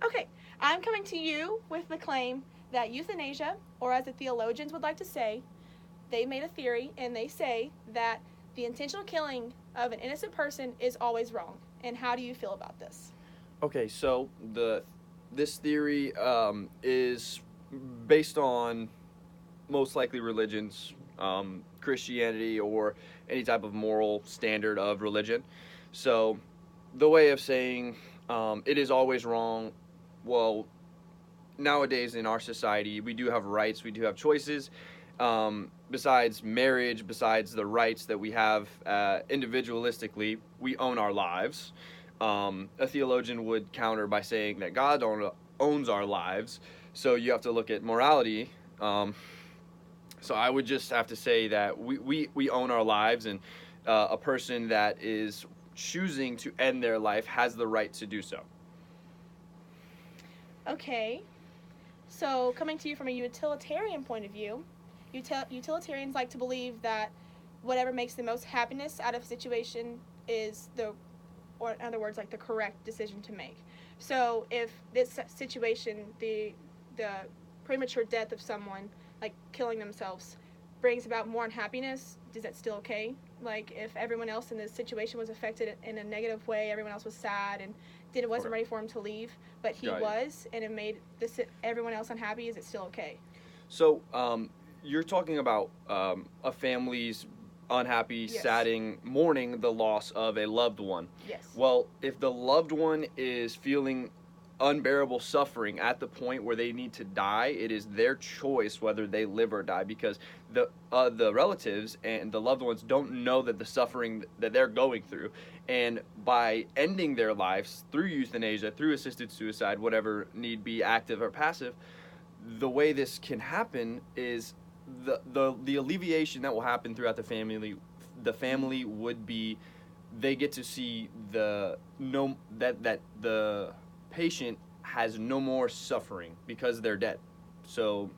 Okay, I'm coming to you with the claim that euthanasia, or as the theologians would like to say, they made a theory and they say that the intentional killing of an innocent person is always wrong. And how do you feel about this? Okay, so this theory is based on most likely religions, Christianity, or any type of moral standard of religion. So the way of saying it is always wrong, well, nowadays in our society, we do have rights, we do have choices. Besides marriage, besides the rights that we have individualistically, we own our lives. A theologian would counter by saying that God owns our lives, so you have to look at morality. So I would just have to say that we own our lives, and a person that is choosing to end their life has the right to do so. Okay, so coming to you from a utilitarian point of view, utilitarians like to believe that whatever makes the most happiness out of a situation is or in other words, like the correct decision to make. So if this situation, the premature death of someone, like killing themselves, brings about more unhappiness, is that still okay? Like if everyone else in this situation was affected in a negative way, everyone else was sad and wasn't ready for him to leave, but he was, and it made everyone else unhappy. Is it still okay? So you're talking about a family's unhappy, Yes. sadding, mourning the loss of a loved one. Yes. Well, if the loved one is feeling unbearable suffering at the point where they need to die, it is their choice whether they live or die, because the relatives and the loved ones don't know that the suffering that they're going through, and by ending their lives through euthanasia, through assisted suicide, whatever need be, active or passive, the way this can happen is the alleviation that will happen throughout the family would be they get to see that the patient has no more suffering because they're dead. So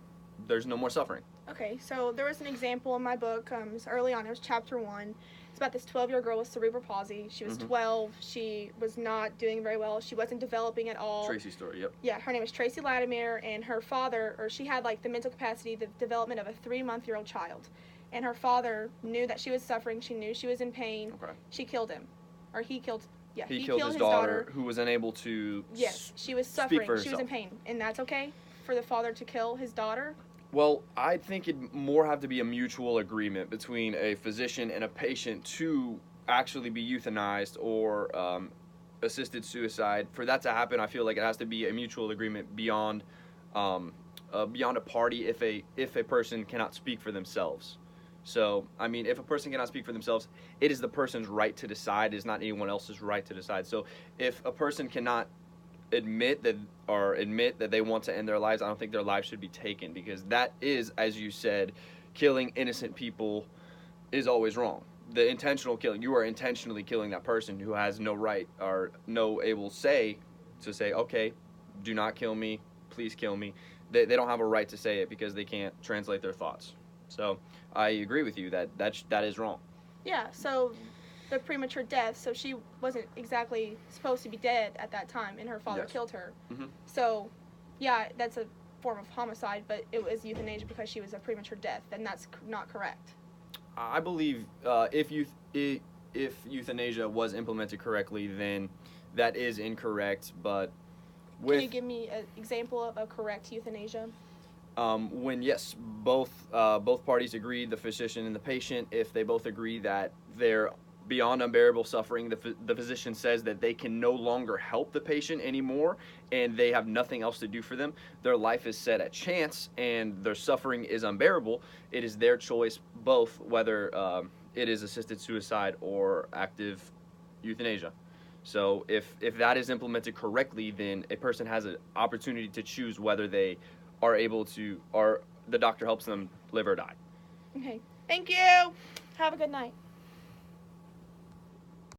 there's no more suffering. Okay, so there was an example in my book. Early on, it was chapter 1. It's about this 12-year-old girl with cerebral palsy. She was 12. She was not doing very well. She wasn't developing at all. Tracy's story, yep. Yeah, her name was Tracy Latimer, and her father, or she had like the mental capacity, the development of a 3-month-old child. And her father knew that she was suffering. She knew she was in pain. Okay. She killed him. Or he killed his daughter, who was unable to Yes, she was suffering. Speak for she was in pain. And that's okay for the father to kill his daughter? Well, I think it'd more have to be a mutual agreement between a physician and a patient to actually be euthanized or assisted suicide. For that to happen, I feel like it has to be a mutual agreement beyond a party if a person cannot speak for themselves. So, I mean, if a person cannot speak for themselves, it is the person's right to decide. It is not anyone else's right to decide. So, if a person cannot admit that they want to end their lives, I don't think their lives should be taken, because that is, as you said, killing innocent people is always wrong. The intentional killing, you are intentionally killing that person who has no right or no able say to say, okay, do not kill me, please kill me. They don't have a right to say it because they can't translate their thoughts. So I agree with you that is wrong. Yeah, so the premature death, so she wasn't exactly supposed to be dead at that time, and her father killed her. Mm-hmm. So, yeah, that's a form of homicide, but it was euthanasia because she was a premature death, and that's not correct. I believe if euthanasia was implemented correctly, then that is incorrect. But can you give me an example of a correct euthanasia? When yes, both parties agree, the physician and the patient, if they both agree that they're beyond unbearable suffering, the physician says that they can no longer help the patient anymore and they have nothing else to do for them, their life is set at chance and their suffering is unbearable, it is their choice both whether it is assisted suicide or active euthanasia. So if that is implemented correctly, then a person has an opportunity to choose whether they are able to, or the doctor helps them live or die. Okay. Thank you. Have a good night.